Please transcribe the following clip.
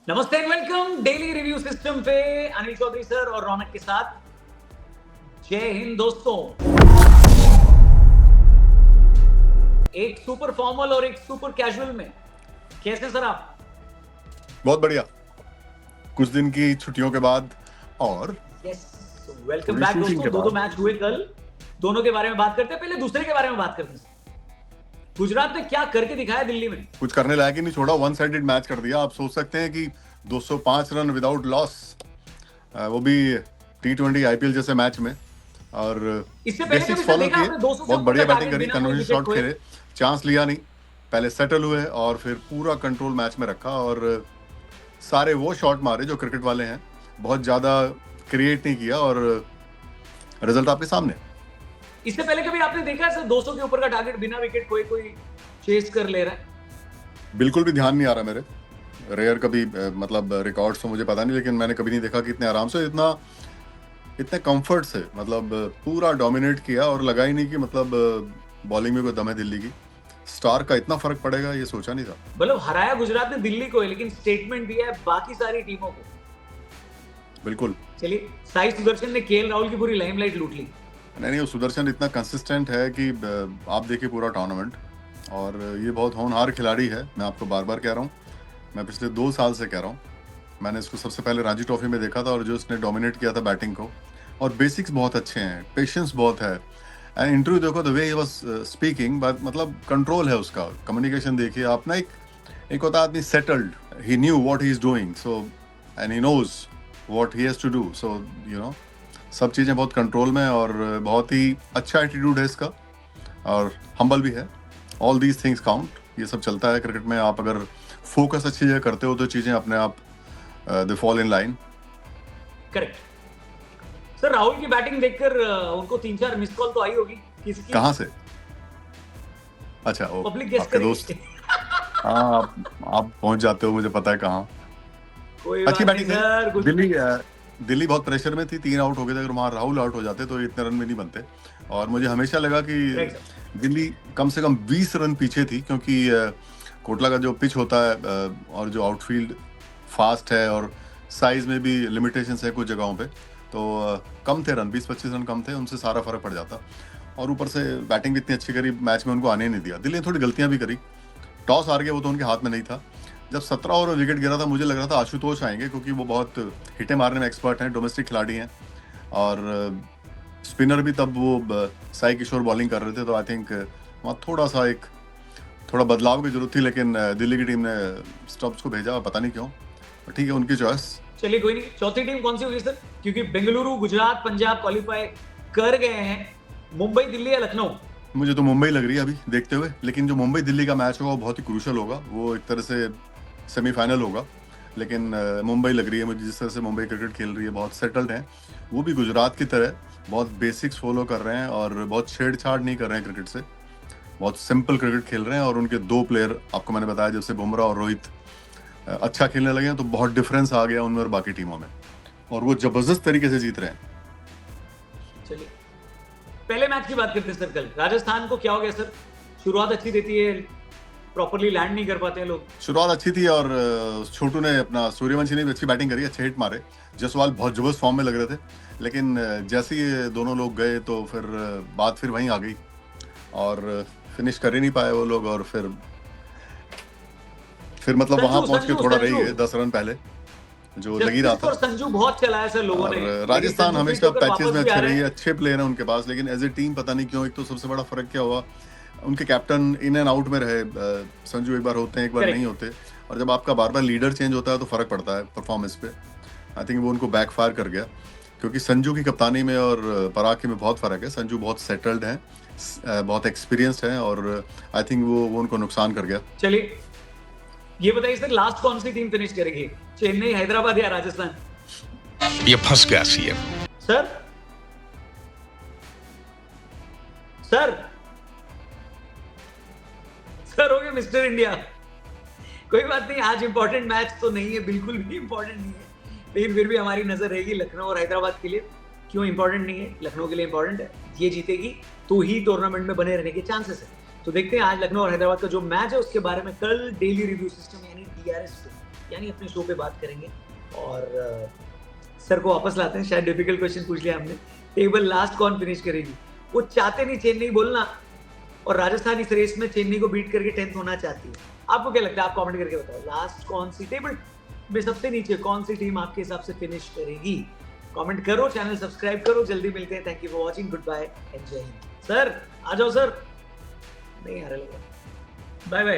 नमस्ते and welcome daily review system पे Anil Chaudhary sir और रौनक के साथ। जय हिंद दोस्तों। एक सुपर फॉर्मल और एक सुपर कैजुअल में कैसे सर आप? बहुत बढ़िया। कुछ दिन की छुट्टियों के बाद और यस, वेलकम बैक दोस्तों। दो मैच हुए कल, दोनों के बारे में बात करते हैं। पहले दूसरे के बारे में बात करते हैं। गुजरात ने क्या करके दिखाया दिल्ली में? कुछ करने लायक ही नहीं छोड़ा, वन साइडेड मैच कर दिया। आप सोच सकते हैं कि 205 रन विदाउट लॉस, वो भी T20 IPL जैसे मैच में। और इससे पहले बेसिक्स कभी फॉलो देखा किए, आपने 200 बहुत बढ़िया बैटिंग करी, बिना कन्वर्जन विकेट शॉट खोए? खेले, चांस लिया नहीं, पहले सेटल हुए और फिर पूरा कंट्रोल मैच में रखा। और सारे वो शॉट मारे जो क्रिकेट वाले हैं, बहुत ज्यादा क्रिएट नहीं किया और रिजल्ट आपके सामने। इससे पहले कभी आपने देखा सर 200 के ऊपर का टारगेट बिना विकेट खोए कोई चेस कर ले रहा है? बिल्कुल भी ध्यान नहीं आ रहा मेरे। रेयर कभी मतलब रिकॉर्ड्स तो मुझे पता नहीं, लेकिन मैंने कभी नहीं देखा कि इतने आराम से, इतने कंफर्ट से मतलब पूरा डोमिनेट किया। और लगा ही नहीं कि मतलब बॉलिंग में कोई दम है दिल्ली की। स्टार का इतना फर्क पड़ेगा ये सोचा नहीं था। मतलब हराया गुजरात ने दिल्ली को है, लेकिन स्टेटमेंट दिया है बाकी सारी टीमों को। बिल्कुल। चलिए, साई सुदर्शन ने केएल राहुल की पूरी लाइमलाइट लूट ली। नहीं, वो सुदर्शन इतना कंसिस्टेंट है कि आप देखिए पूरा टूर्नामेंट, और ये बहुत होनहार खिलाड़ी है। मैं आपको बार बार कह रहा हूँ, मैं पिछले 2 साल से कह रहा हूँ। मैंने इसको सबसे पहले रणजी ट्रॉफी में देखा था, और जो इसने डोमिनेट किया था बैटिंग को, और बेसिक्स बहुत अच्छे हैं, पेशेंस बहुत है। एंड इंटरव्यू देखो, the way he was speaking, मतलब कंट्रोल है उसका, कम्युनिकेशन देखिए आप ना। एक होता आदमी settled, he knew what he is doing, so and he knows what he has to do, so you know सब चीज़ें बहुत कंट्रोल में, और बहुत ही अच्छा एटीट्यूड है इसका, और हम्बल भी है। ऑल दीज थिंग्स काउंट, ये सब चलता है क्रिकेट में। आप अगर फोकस अच्छी जगह करते हो तो चीज़ें अपने आप they fall in line. Correct sir. Rahul की बैटिंग देखकर उनको 3-4 मिस कॉल तो आई होगी। किसकी? कहाँ से? अच्छा, वो पब्लिक गेस आपके दोस्त। हाँ, आप पहुंच जाते हो, मुझे पता है कहाँ। अच्छी बैटिंग है। दिल्ली बहुत प्रेशर में थी, 3 आउट हो गए थे। अगर वहाँ राहुल आउट हो जाते तो इतने रन में नहीं बनते। और मुझे हमेशा लगा कि दिल्ली कम से कम 20 रन पीछे थी, क्योंकि कोटला का जो पिच होता है और जो आउटफील्ड फास्ट है, और साइज में भी लिमिटेशंस है कुछ जगहों पे, तो कम थे रन, 20-25 रन कम थे, उनसे सारा फर्क पड़ जाता। और ऊपर से बैटिंग भी इतनी अच्छी करी, मैच में उनको आने नहीं दिया। दिल्ली ने थोड़ी गलतियां भी करी, टॉस हार गया, वो तो उनके हाथ में नहीं था। जब 17 ओवर में विकेट गिरा था, मुझे लग रहा था आशुतोष आएंगे, क्योंकि वो बहुत हिटे मारने में एक्सपर्ट हैं, डोमेस्टिक खिलाड़ी हैं, और स्पिनर भी तब वो साई किशोर बॉलिंग कर रहे थे। तो आई थिंक वहाँ थोड़ा बदलाव की जरूरत थी, लेकिन दिल्ली की टीम ने स्टब्स को भेजा, पता नहीं क्यों। ठीक है, उनकी चॉइस। चलिए कोई नहीं। चौथी टीम कौन सी होगी सर? क्योंकि बेंगलुरु, गुजरात, पंजाब क्वालिफाई कर गए हैं। मुंबई, दिल्ली या लखनऊ? मुझे तो मुंबई लग रही है अभी देखते हुए, लेकिन जो मुंबई दिल्ली का मैच होगा वो बहुत ही क्रूशल होगा। वो एक तरह से सेमीफाइनल होगा, लेकिन मुंबई लग रही है मुझे। जिस तरह से मुंबई क्रिकेट खेल रही है, बहुत सेटल्ड है। वो भी गुजरात की तरह बहुत बेसिक्स फॉलो कर रहे हैं, और बहुत छेड़छाड़ नहीं कर रहे हैं क्रिकेट से, बहुत सिंपल क्रिकेट खेल रहे हैं। और उनके 2 प्लेयर आपको मैंने बताया, जैसे बुमराह और रोहित अच्छा खेलने लगे हैं, तो बहुत डिफरेंस आ गया उनमें और बाकी टीमों में, और वो जबरदस्त तरीके से जीत रहे हैं। चलिए पहले मैच की बात करते हैं सर। कल राजस्थान को क्या हो गया सर? शुरुआत अच्छी देती है, प्रॉपर्ली लैंड नहीं कर पाते हैं लोग। शुरुआत अच्छी थी, और छोटू ने अपना, सूर्यवंशी ने भी अच्छी बैटिंग करी, अच्छे हिट मारे। जसवाल बहुत जबरदस्त फॉर्म में लग रहे थे, लेकिन जैसे ही दोनों लोग गए तो फिर बात फिर वहीं आ गई, और फिनिश कर ही नहीं पाए वो लोग। और फिर मतलब वहां पहुंच के थोड़ा रही है 10 रन पहले जो लगी रहा था। संजू बहुत चलाया सर लोगों ने। राजस्थान हमेशा पैचेस में अच्छे रही है, अच्छे प्लेयर हैं उनके पास, लेकिन एज ए टीम पता नहीं क्यों। एक तो सबसे बड़ा फर्क क्या हुआ, उनके कैप्टन इन एंड आउट में रहे। संजू एक बार होते हैं, एक बार नहीं होते, और जब आपका बार बार लीडर चेंज होता है तो फर्क पड़ता है परफॉर्मेंस पे। आई थिंक वो उनको बैकफायर कर गया, क्योंकि संजू की कप्तानी में और पराग के में बहुत फर्क है। संजू बहुत सेटल्ड हैं, बहुत एक्सपीरियंस्ड हैं, और आई थिंक वो उनको नुकसान कर गया। चलिए ये बताइए सर, लास्ट कौन सी टीम फिनिश करेगी? चेन्नई, हैदराबाद या राजस्थान? ये फंस गया सीएम। सर हो गए मिस्टर इंडिया। कोई बात नहीं, आज इंपॉर्टेंट मैच तो नहीं है, बिल्कुल भी इंपॉर्टेंट नहीं है, लेकिन फिर भी हमारी नजर रहेगी लखनऊ और हैदराबाद के लिए। क्यों इंपॉर्टेंट नहीं है? लखनऊ के लिए इंपॉर्टेंट है। ये जीतेगी तो ही टूर्नामेंट में बने रहने के चांसेस है। तो देखते हैं आज लखनऊ और हैदराबाद का जो मैच है उसके बारे में कल डेली रिव्यू सिस्टम यानी DRS पे यानी अपने शो पे बात करेंगे। और सर को वापस लाते हैं, शायद डिफिकल्ट क्वेश्चन पूछ लिया हमने। टेबल लास्ट कौन फिनिश करेगी? वो चाहते नहीं चेन्नई बोलना, और राजस्थान इस रेस में चेन्नई को बीट करके 10th होना चाहती है। आपको क्या लगता है? आप कमेंट करके बताओ, लास्ट कौन सी टेबल में सबसे नीचे कौन सी टीम आपके हिसाब से फिनिश करेगी? कमेंट करो, चैनल सब्सक्राइब करो। जल्दी मिलते हैं। Thank you for watching, good bye and Jai Hind. Sir आ जाओ सर, नहीं आ रहे, बाय बाय।